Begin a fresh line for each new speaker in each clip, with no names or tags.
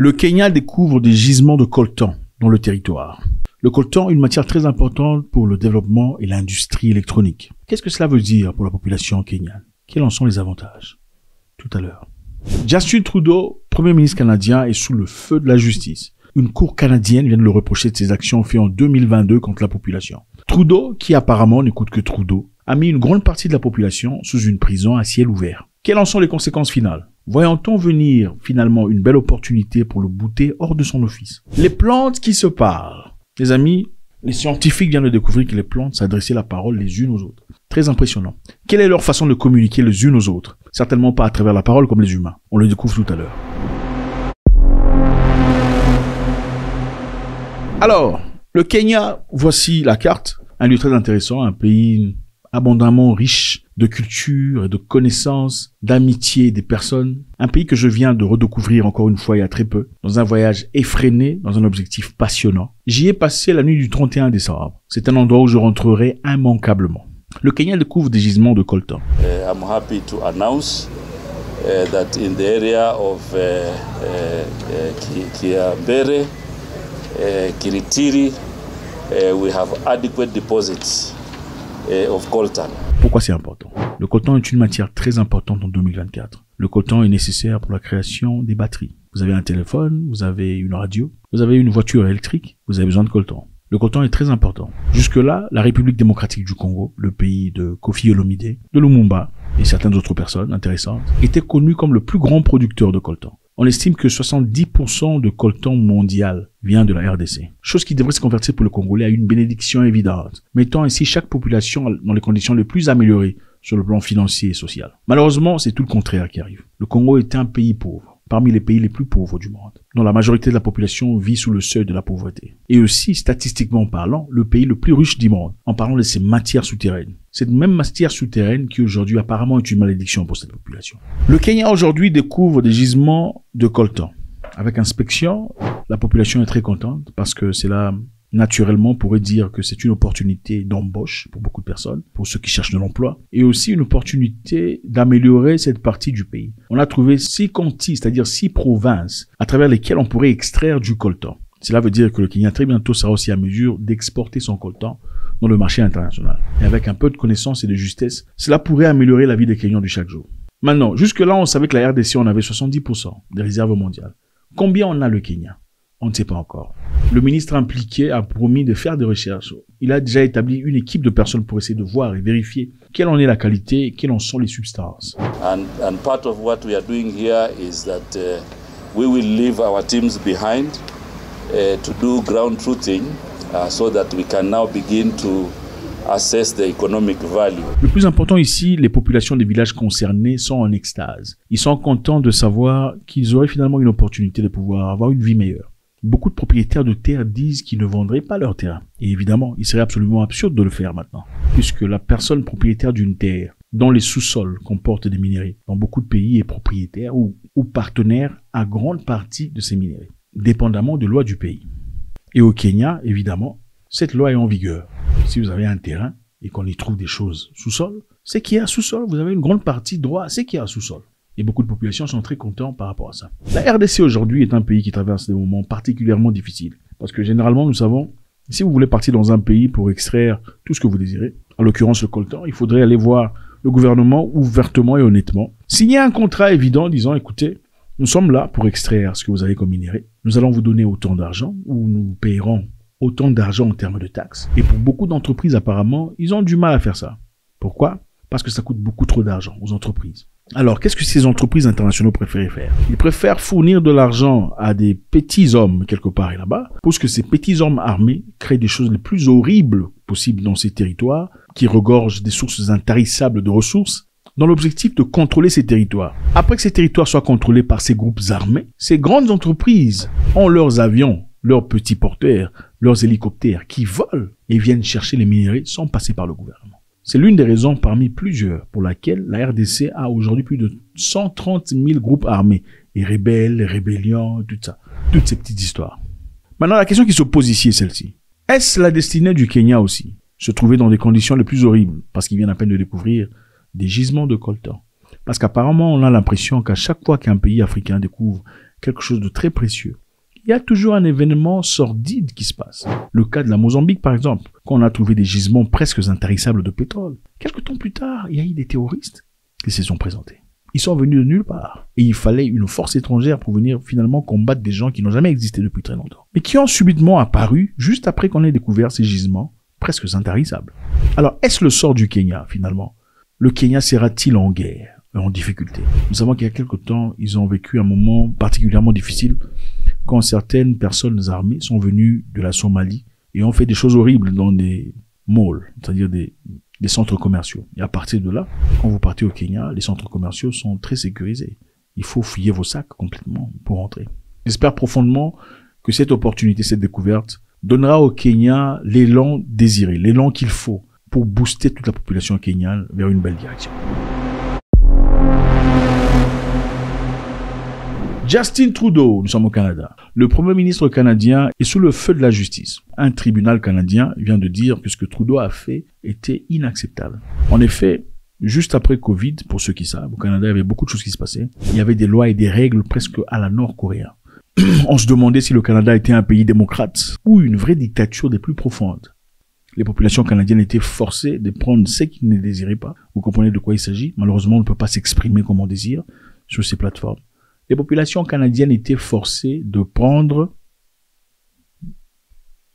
Le Kenya découvre des gisements de coltan dans le territoire. Le coltan est une matière très importante pour le développement et l'industrie électronique. Qu'est-ce que cela veut dire pour la population kenyane? Quels en sont les avantages? Tout à l'heure. Justin Trudeau, Premier ministre canadien, est sous le feu de la justice. Une cour canadienne vient de le reprocher de ses actions faites en 2022 contre la population. Trudeau, qui apparemment n'écoute que Trudeau, a mis une grande partie de la population sous une prison à ciel ouvert. Quelles en sont les conséquences finales? Voyant-on venir finalement une belle opportunité pour le bouter hors de son office? Les plantes qui se parlent. Les amis, les scientifiques viennent de découvrir que les plantes s'adressaient la parole les unes aux autres. Très impressionnant. Quelle est leur façon de communiquer les unes aux autres? Certainement pas à travers la parole comme les humains. On le découvre tout à l'heure. Alors, le Kenya, voici la carte. Un lieu très intéressant, un pays abondamment riche de culture, de connaissances, d'amitié des personnes. Un pays que je viens de redécouvrir encore une fois il y a très peu, dans un voyage effréné, dans un objectif passionnant. J'y ai passé la nuit du 31 décembre. C'est un endroit où je rentrerai immanquablement. Le Kenya découvre des gisements de coltan.
I'm happy to announce that in the area of Kiambere, Kiritiri, we have adequate deposits of coltan.
Pourquoi c'est important? Le coltan est une matière très importante en 2024. Le coltan est nécessaire pour la création des batteries. Vous avez un téléphone, vous avez une radio, vous avez une voiture électrique, vous avez besoin de coltan. Le coltan est très important. Jusque-là, la République démocratique du Congo, le pays de Kofi Olomide, de Lumumba et certaines autres personnes intéressantes, était connu comme le plus grand producteur de coltan. On estime que 70% de coltan mondial vient de la RDC. Chose qui devrait se convertir pour le Congolais à une bénédiction évidente, mettant ainsi chaque population dans les conditions les plus améliorées sur le plan financier et social. Malheureusement, c'est tout le contraire qui arrive. Le Congo est un pays pauvre, parmi les pays les plus pauvres du monde, dont la majorité de la population vit sous le seuil de la pauvreté. Et aussi, statistiquement parlant, le pays le plus riche du monde, en parlant de ses matières souterraines. Cette même matière souterraine qui aujourd'hui apparemment est une malédiction pour cette population. Le Kenya aujourd'hui découvre des gisements de coltan. Avec inspection, la population est très contente parce que cela naturellement pourrait dire que c'est une opportunité d'embauche pour beaucoup de personnes, pour ceux qui cherchent de l'emploi, et aussi une opportunité d'améliorer cette partie du pays. On a trouvé 6 counties, c'est-à-dire 6 provinces, à travers lesquelles on pourrait extraire du coltan. Cela veut dire que le Kenya très bientôt sera aussi à mesure d'exporter son coltan dans le marché international. Et avec un peu de connaissance et de justesse, cela pourrait améliorer la vie des Kenyans de chaque jour. Maintenant, jusque-là, on savait que la RDC, on avait 70% des réserves mondiales. Combien en a le Kenya? On ne sait pas encore. Le ministre impliqué a promis de faire des recherches. Il a déjà établi une équipe de personnes pour essayer de voir et vérifier quelle en est la qualité et quelles en sont les substances.
And part of what we are doing here is that we will leave our teams behind to do ground truthing so that we can now begin to assess the economic value.
Le plus important ici, les populations des villages concernés sont en extase. Ils sont contents de savoir qu'ils auraient finalement une opportunité de pouvoir avoir une vie meilleure. Beaucoup de propriétaires de terres disent qu'ils ne vendraient pas leur terrain. Et évidemment, il serait absolument absurde de le faire maintenant, puisque la personne propriétaire d'une terre dont les sous-sols comportent des minerais, dans beaucoup de pays, est propriétaire ou partenaire à grande partie de ces minerais, dépendamment des lois du pays. Et au Kenya, évidemment, cette loi est en vigueur. Si vous avez un terrain et qu'on y trouve des choses sous-sol, c'est qu'il y a sous-sol. Vous avez une grande partie droit, c'est qu'il y a sous-sol. Et beaucoup de populations sont très contents par rapport à ça. La RDC aujourd'hui est un pays qui traverse des moments particulièrement difficiles. Parce que généralement, nous savons, si vous voulez partir dans un pays pour extraire tout ce que vous désirez, en l'occurrence le coltan, il faudrait aller voir le gouvernement ouvertement et honnêtement. Signer un contrat évident disant, écoutez, nous sommes là pour extraire ce que vous avez comme minerai. Nous allons vous donner autant d'argent ou nous payerons autant d'argent en termes de taxes. Et pour beaucoup d'entreprises, apparemment, ils ont du mal à faire ça. Pourquoi? Parce que ça coûte beaucoup trop d'argent aux entreprises. Alors, qu'est-ce que ces entreprises internationales préfèrent faire? Ils préfèrent fournir de l'argent à des petits hommes quelque part et là-bas, pour que ces petits hommes armés créent des choses les plus horribles possibles dans ces territoires, qui regorgent des sources intarissables de ressources, dans l'objectif de contrôler ces territoires. Après que ces territoires soient contrôlés par ces groupes armés, ces grandes entreprises ont leurs avions, leurs petits porteurs, leurs hélicoptères qui volent et viennent chercher les minerais sans passer par le gouvernement. C'est l'une des raisons parmi plusieurs pour laquelle la RDC a aujourd'hui plus de 130 000 groupes armés, et rebelles, les rébellions, tout ça, toutes ces petites histoires. Maintenant, la question qui se pose ici est celle-ci. Est-ce la destinée du Kenya aussi? Se trouver dans des conditions les plus horribles, parce qu'ils viennent à peine de découvrir des gisements de coltan. Parce qu'apparemment, on a l'impression qu'à chaque fois qu'un pays africain découvre quelque chose de très précieux, il y a toujours un événement sordide qui se passe. Le cas de la Mozambique, par exemple, quand on a trouvé des gisements presque intarissables de pétrole. Quelques temps plus tard, il y a eu des terroristes qui se sont présentés. Ils sont venus de nulle part. Et il fallait une force étrangère pour venir finalement combattre des gens qui n'ont jamais existé depuis très longtemps. Mais qui ont subitement apparu juste après qu'on ait découvert ces gisements presque intarissables. Alors, est-ce le sort du Kenya, finalement? Le Kenya sera-t-il en guerre, en difficulté? Nous savons qu'il y a quelque temps, ils ont vécu un moment particulièrement difficile quand certaines personnes armées sont venues de la Somalie et ont fait des choses horribles dans des malls, c'est-à-dire des centres commerciaux. Et à partir de là, quand vous partez au Kenya, les centres commerciaux sont très sécurisés. Il faut fouiller vos sacs complètement pour entrer. J'espère profondément que cette opportunité, cette découverte, donnera au Kenya l'élan désiré, l'élan qu'il faut pour booster toute la population kenyane vers une belle direction. Justin Trudeau, nous sommes au Canada. Le premier ministre canadien est sous le feu de la justice. Un tribunal canadien vient de dire que ce que Trudeau a fait était inacceptable. En effet, juste après Covid, pour ceux qui savent, au Canada, il y avait beaucoup de choses qui se passaient. Il y avait des lois et des règles presque à la nord-coréen. On se demandait si le Canada était un pays démocrate ou une vraie dictature des plus profondes. Les populations canadiennes étaient forcées de prendre ce qu'ils ne désiraient pas. Vous comprenez de quoi il s'agit? Malheureusement, on ne peut pas s'exprimer comme on désire sur ces plateformes. Les populations canadiennes étaient forcées de prendre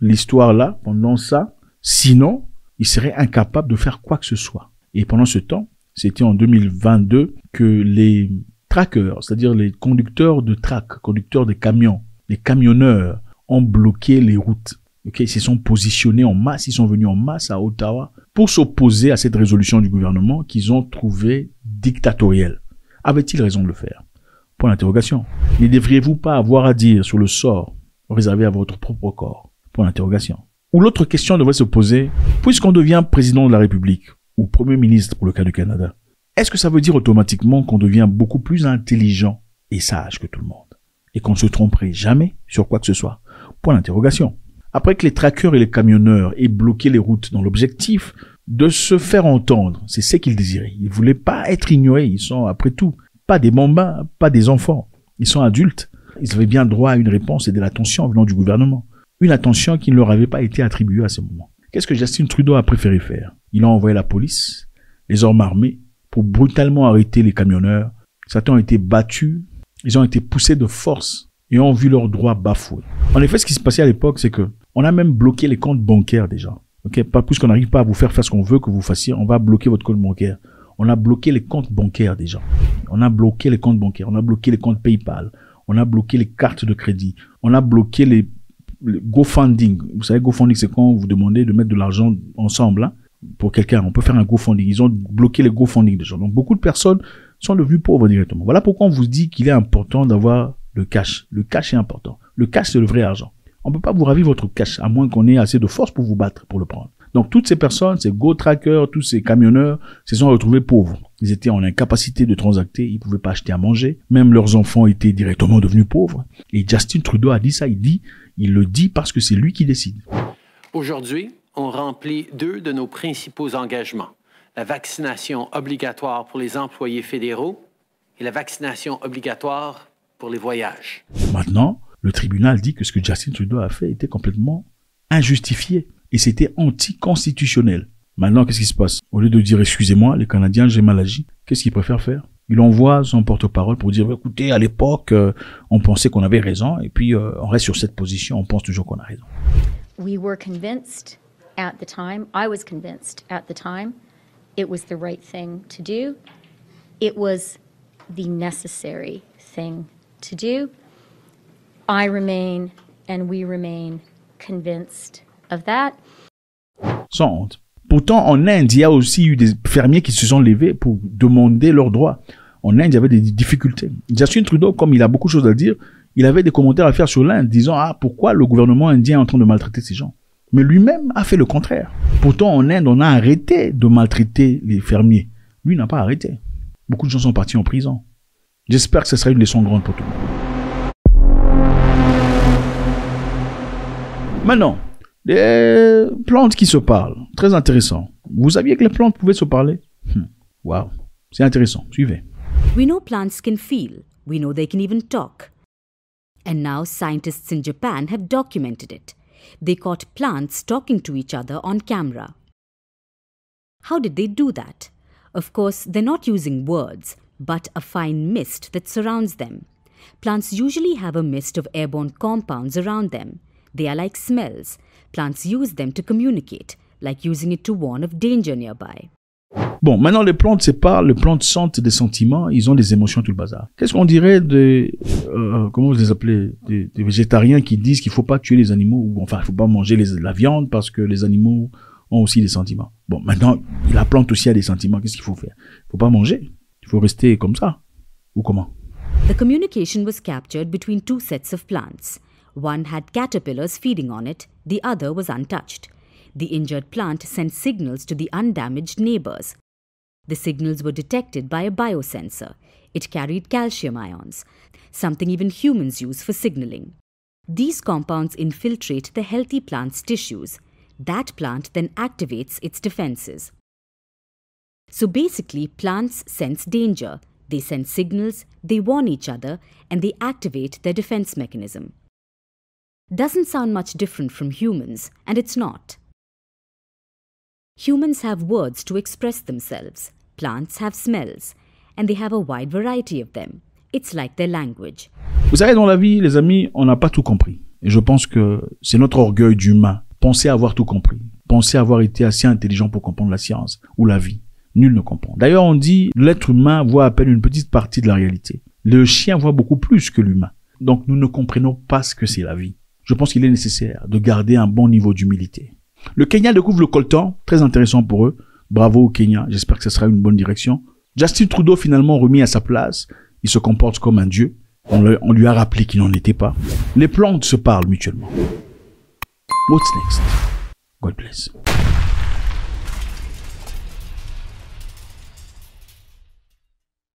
l'histoire là, pendant ça, sinon, ils seraient incapables de faire quoi que ce soit. Et pendant ce temps, c'était en 2022 que les trackers, c'est-à-dire les conducteurs de track, conducteurs de camions, les camionneurs, ont bloqué les routes. Okay, ils se sont positionnés en masse, ils sont venus en masse à Ottawa pour s'opposer à cette résolution du gouvernement qu'ils ont trouvée dictatorielle. Avaient-ils raison de le faire? Point d'interrogation. Ne devriez-vous pas avoir à dire sur le sort réservé à votre propre corps? Point d'interrogation. Ou l'autre question devrait se poser, puisqu'on devient président de la République ou premier ministre pour le cas du Canada, est-ce que ça veut dire automatiquement qu'on devient beaucoup plus intelligent et sage que tout le monde et qu'on ne se tromperait jamais sur quoi que ce soit? Point d'interrogation. Après que les trackers et les camionneurs aient bloqué les routes dans l'objectif de se faire entendre, c'est ce qu'ils désiraient. Ils voulaient pas être ignorés. Ils sont, après tout, pas des bambins, pas des enfants. Ils sont adultes. Ils avaient bien droit à une réponse et de l'attention venant du gouvernement. Une attention qui ne leur avait pas été attribuée à ce moment. Qu'est-ce que Justin Trudeau a préféré faire? Il a envoyé la police, les hommes armés, pour brutalement arrêter les camionneurs. Certains ont été battus, ils ont été poussés de force et ont vu leurs droits bafoués. En effet, ce qui se passait à l'époque, c'est que on a même bloqué les comptes bancaires des gens. Okay? Pas plus qu'on n'arrive pas à vous faire ce qu'on veut que vous fassiez, on va bloquer votre compte bancaire. On a bloqué les comptes bancaires des gens. On a bloqué les comptes bancaires. On a bloqué les comptes PayPal. On a bloqué les cartes de crédit. On a bloqué les GoFunding. Vous savez, GoFunding, c'est quand vous demandez de mettre de l'argent ensemble, hein, pour quelqu'un. On peut faire un GoFunding. Ils ont bloqué les GoFunding des gens. Donc, beaucoup de personnes sont devenues pauvres directement. Voilà pourquoi on vous dit qu'il est important d'avoir le cash. Le cash est important. Le cash, c'est le vrai argent. On ne peut pas vous ravir votre cash, à moins qu'on ait assez de force pour vous battre, pour le prendre. Donc, toutes ces personnes, ces go-trackers, tous ces camionneurs, se sont retrouvés pauvres. Ils étaient en incapacité de transacter, ils pouvaient pas acheter à manger. Même leurs enfants étaient directement devenus pauvres. Et Justin Trudeau a dit ça, il le dit parce que c'est lui qui décide.
Aujourd'hui, on remplit 2 de nos principaux engagements. La vaccination obligatoire pour les employés fédéraux et la vaccination obligatoire pour les voyages.
Maintenant, le tribunal dit que ce que Justin Trudeau a fait était complètement injustifié. Et c'était anticonstitutionnel. Maintenant, qu'est-ce qui se passe? Au lieu de dire, excusez-moi, les Canadiens, j'ai mal agi, qu'est-ce qu'il préfère faire? Il envoie son porte-parole pour dire, écoutez, à l'époque, on pensait qu'on avait raison, et puis on reste sur cette position, on pense toujours qu'on a raison.
We were convinced at the time, I was convinced at the time, it was the right thing to do. It was the necessary thing to do. I remain, and we remain convinced of that.
Sans honte. Pourtant, en Inde, il y a aussi eu des fermiers qui se sont levés pour demander leurs droits. En Inde, il y avait des difficultés. Justin Trudeau, comme il a beaucoup de choses à dire, il avait des commentaires à faire sur l'Inde, disant « Ah, pourquoi le gouvernement indien est en train de maltraiter ces gens ?» Mais lui-même a fait le contraire. Pourtant, en Inde, on a arrêté de maltraiter les fermiers. Lui n'a pas arrêté. Beaucoup de gens sont partis en prison. J'espère que ce sera une leçon grande pour tout le monde. Maintenant, des plantes qui se parlent. Très intéressant. Vous saviez que les plantes pouvaient se parler? Wow. C'est intéressant. Suivez.
We know plants can feel. We know they can even talk. And now scientists in Japan have documented it. They caught plants talking to each other on camera. How did they do that? Of course, they're not using words, but a fine mist that surrounds them. Plants usually have a mist of airborne compounds around them. They are like smells. Plants use them to communicate, like using it to warn of danger nearby.
Bon, maintenant les plantes, c'est pas, les plantes sentent des sentiments, ils ont des émotions, tout le bazar. Qu'est-ce qu'on dirait des, comment vous les appelez, des végétariens qui disent qu'il faut pas tuer les animaux, ou enfin, il faut pas manger la viande parce que les animaux ont aussi des sentiments. Bon, maintenant, la plante aussi a des sentiments, qu'est-ce qu'il faut faire? Il faut pas manger, il faut rester comme ça, ou comment?
The communication was captured between two sets of plants. One had caterpillars feeding on it, the other was untouched. The injured plant sent signals to the undamaged neighbors. The signals were detected by a biosensor. It carried calcium ions, something even humans use for signaling. These compounds infiltrate the healthy plant's tissues. That plant then activates its defenses. So basically, plants sense danger. They send signals, they warn each other, and they activate their defense mechanism. Doesn't sound much different from humans, and it's not. Humans have words to express themselves. Plants have smells, and they have a wide variety of them. It's like their language.
Vous savez, dans la vie, les amis, on n'a pas tout compris. Et je pense que c'est notre orgueil d'humain. Penser avoir tout compris. Penser avoir été assez intelligent pour comprendre la science ou la vie. Nul ne comprend. D'ailleurs, on dit l'être humain voit à peine une petite partie de la réalité. Le chien voit beaucoup plus que l'humain. Donc, nous ne comprenons pas ce que c'est la vie. Je pense qu'il est nécessaire de garder un bon niveau d'humilité. Le Kenya découvre le coltan, très intéressant pour eux. Bravo au Kenya, j'espère que ce sera une bonne direction. Justin Trudeau finalement remis à sa place, il se comporte comme un dieu. On lui a rappelé qu'il n'en était pas. Les plantes se parlent mutuellement. What's next? God bless.